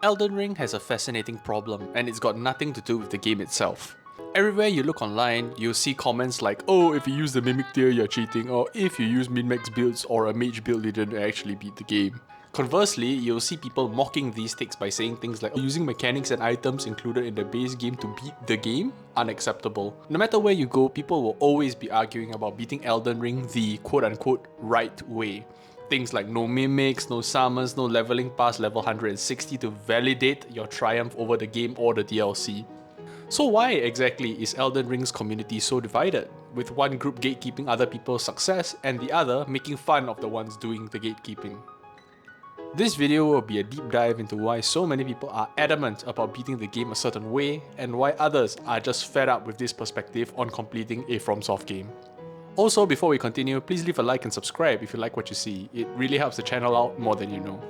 Elden Ring has a fascinating problem, and it's got nothing to do with the game itself. Everywhere you look online, you'll see comments like, oh, if you use the Mimic tier, you're cheating, or if you use min-max builds or a mage build, you didn't actually beat the game. Conversely, you'll see people mocking these takes by saying things like, using mechanics and items included in the base game to beat the game? Unacceptable. No matter where you go, people will always be arguing about beating Elden Ring the quote-unquote right way. Things like no mimics, no summons, no leveling past level 160 to validate your triumph over the game or the DLC. So why exactly is Elden Ring's community so divided, with one group gatekeeping other people's success and the other making fun of the ones doing the gatekeeping? This video will be a deep dive into why so many people are adamant about beating the game a certain way and why others are just fed up with this perspective on completing a FromSoft game. Also, before we continue, please leave a like and subscribe if you like what you see. It really helps the channel out more than you know.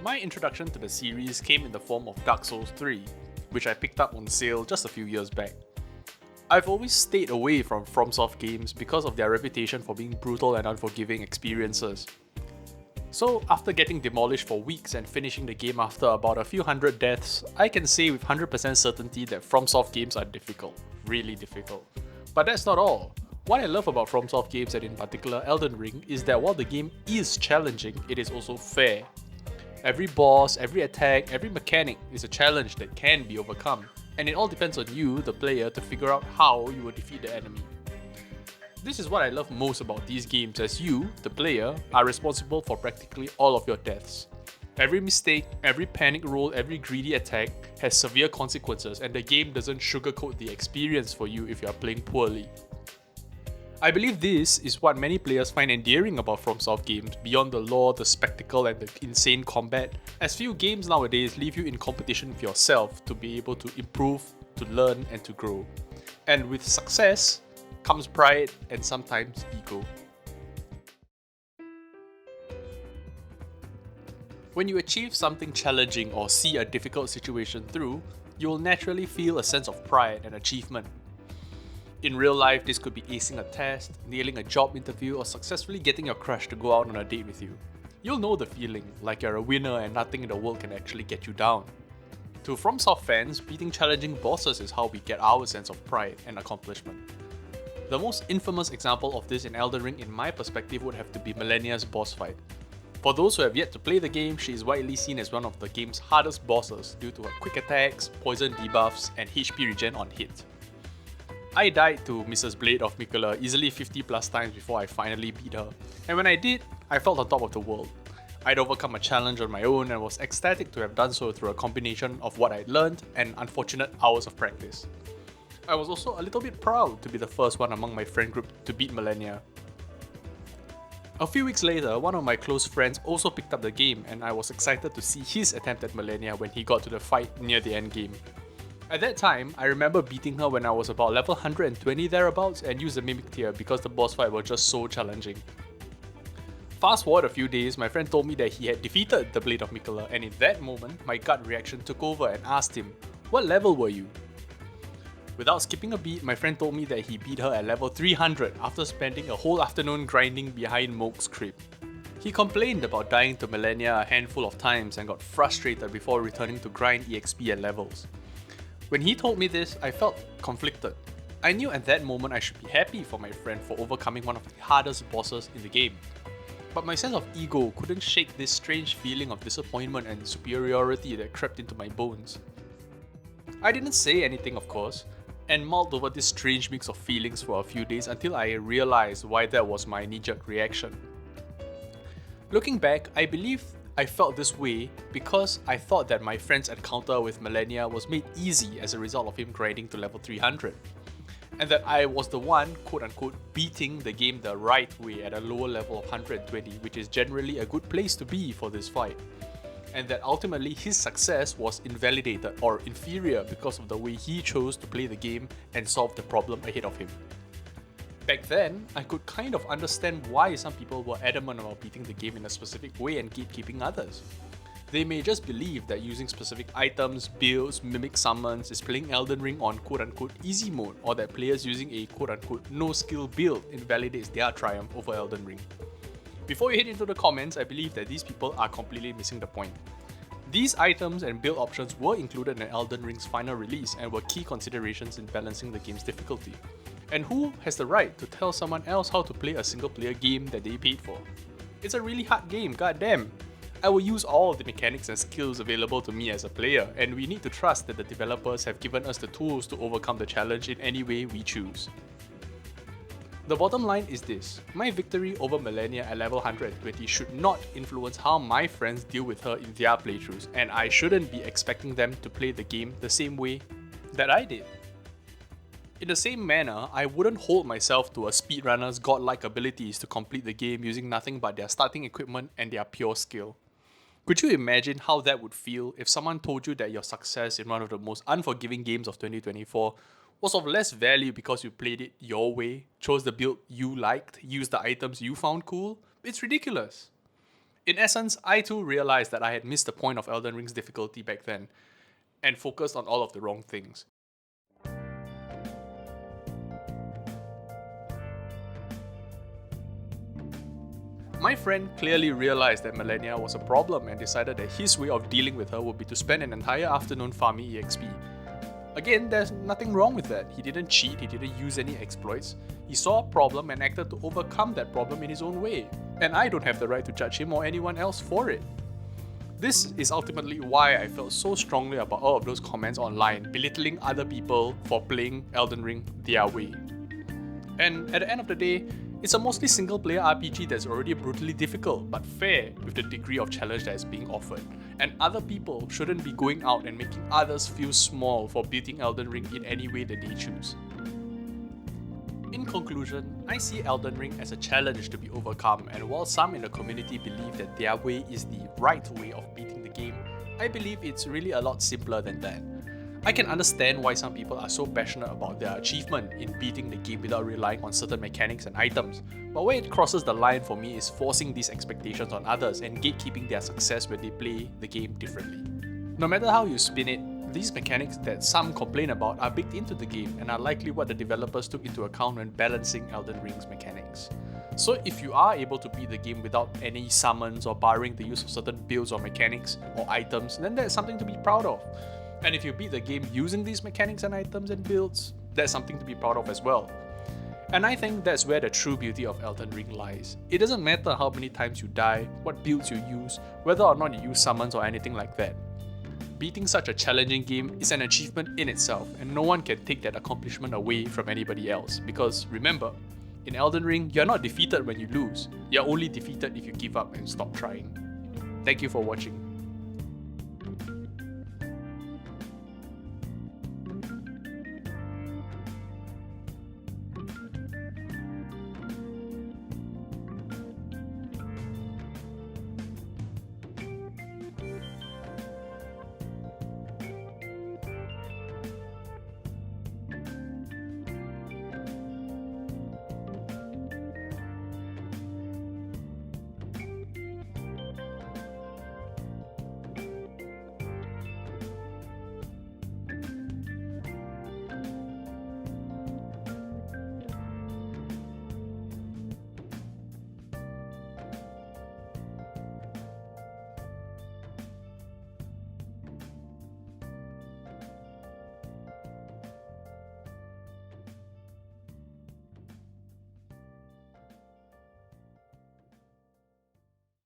My introduction to the series came in the form of Dark Souls 3, which I picked up on sale just a few years back. I've always stayed away from FromSoft games because of their reputation for being brutal and unforgiving experiences. So after getting demolished for weeks and finishing the game after about a few hundred deaths, I can say with 100% certainty that FromSoft games are difficult, really difficult. But that's not all. What I love about FromSoft games, and in particular Elden Ring, is that while the game is challenging, it is also fair. Every boss, every attack, every mechanic is a challenge that can be overcome, and it all depends on you, the player, to figure out how you will defeat the enemy. This is what I love most about these games, as you, the player, are responsible for practically all of your deaths. Every mistake, every panic roll, every greedy attack has severe consequences, and the game doesn't sugarcoat the experience for you if you are playing poorly. I believe this is what many players find endearing about FromSoft games, beyond the lore, the spectacle, and the insane combat, as few games nowadays leave you in competition with yourself to be able to improve, to learn, and to grow. And with success comes pride and sometimes ego. When you achieve something challenging or see a difficult situation through, you will naturally feel a sense of pride and achievement. In real life, this could be acing a test, nailing a job interview, or successfully getting your crush to go out on a date with you. You'll know the feeling, like you're a winner and nothing in the world can actually get you down. To FromSoft fans, beating challenging bosses is how we get our sense of pride and accomplishment. The most infamous example of this in Elden Ring in my perspective would have to be Malenia's boss fight. For those who have yet to play the game, she is widely seen as one of the game's hardest bosses due to her quick attacks, poison debuffs, and HP regen on hit. I died to Mrs. Blade of Miquella easily 50 plus times before I finally beat her, and when I did, I felt on top of the world. I'd overcome a challenge on my own and was ecstatic to have done so through a combination of what I'd learned and unfortunate hours of practice. I was also a little bit proud to be the first one among my friend group to beat Malenia. A few weeks later, one of my close friends also picked up the game, and I was excited to see his attempt at Malenia when he got to the fight near the end game. At that time, I remember beating her when I was about level 120 thereabouts and used the Mimic tier because the boss fight was just so challenging. Fast forward a few days, my friend told me that he had defeated the Blade of Miquella, and in that moment, my gut reaction took over and asked him, "What level were you?" Without skipping a beat, my friend told me that he beat her at level 300 after spending a whole afternoon grinding behind Moke's crib. He complained about dying to Malenia a handful of times and got frustrated before returning to grind EXP and levels. When he told me this, I felt conflicted. I knew at that moment I should be happy for my friend for overcoming one of the hardest bosses in the game. But my sense of ego couldn't shake this strange feeling of disappointment and superiority that crept into my bones. I didn't say anything, of course, and mulled over this strange mix of feelings for a few days until I realized why that was my knee-jerk reaction. Looking back, I believe I felt this way because I thought that my friend's encounter with Malenia was made easy as a result of him grinding to level 300, and that I was the one quote-unquote beating the game the right way at a lower level of 120, which is generally a good place to be for this fight, and that ultimately his success was invalidated or inferior because of the way he chose to play the game and solve the problem ahead of him. Back then, I could kind of understand why some people were adamant about beating the game in a specific way and gatekeeping others. They may just believe that using specific items, builds, mimic summons is playing Elden Ring on quote-unquote easy mode, or that players using a quote-unquote no-skill build invalidates their triumph over Elden Ring. Before you head into the comments, I believe that these people are completely missing the point. These items and build options were included in Elden Ring's final release and were key considerations in balancing the game's difficulty. And who has the right to tell someone else how to play a single-player game that they paid for? It's a really hard game, goddamn! I will use all of the mechanics and skills available to me as a player, and we need to trust that the developers have given us the tools to overcome the challenge in any way we choose. The bottom line is this: my victory over Millennia at level 120 should not influence how my friends deal with her in their playthroughs, and I shouldn't be expecting them to play the game the same way that I did. In the same manner, I wouldn't hold myself to a speedrunner's godlike abilities to complete the game using nothing but their starting equipment and their pure skill. Could you imagine how that would feel if someone told you that your success in one of the most unforgiving games of 2024 was of less value because you played it your way, chose the build you liked, used the items you found cool? It's ridiculous. In essence, I too realized that I had missed the point of Elden Ring's difficulty back then, and focused on all of the wrong things. My friend clearly realized that Millennia was a problem and decided that his way of dealing with her would be to spend an entire afternoon farming EXP. Again, there's nothing wrong with that. He didn't cheat, he didn't use any exploits. He saw a problem and acted to overcome that problem in his own way. And I don't have the right to judge him or anyone else for it. This is ultimately why I felt so strongly about all of those comments online, belittling other people for playing Elden Ring their way. And at the end of the day, it's a mostly single-player RPG that's already brutally difficult, but fair with the degree of challenge that is being offered. And other people shouldn't be going out and making others feel small for beating Elden Ring in any way that they choose. In conclusion, I see Elden Ring as a challenge to be overcome, and while some in the community believe that their way is the right way of beating the game, I believe it's really a lot simpler than that. I can understand why some people are so passionate about their achievement in beating the game without relying on certain mechanics and items, but where it crosses the line for me is forcing these expectations on others and gatekeeping their success when they play the game differently. No matter how you spin it, these mechanics that some complain about are baked into the game and are likely what the developers took into account when balancing Elden Ring's mechanics. So if you are able to beat the game without any summons or barring the use of certain builds or mechanics or items, then that's something to be proud of. And if you beat the game using these mechanics and items and builds, that's something to be proud of as well. And I think that's where the true beauty of Elden Ring lies. It doesn't matter how many times you die, what builds you use, whether or not you use summons or anything like that. Beating such a challenging game is an achievement in itself, and no one can take that accomplishment away from anybody else. Because remember, in Elden Ring, you're not defeated when you lose. You're only defeated if you give up and stop trying. Thank you for watching.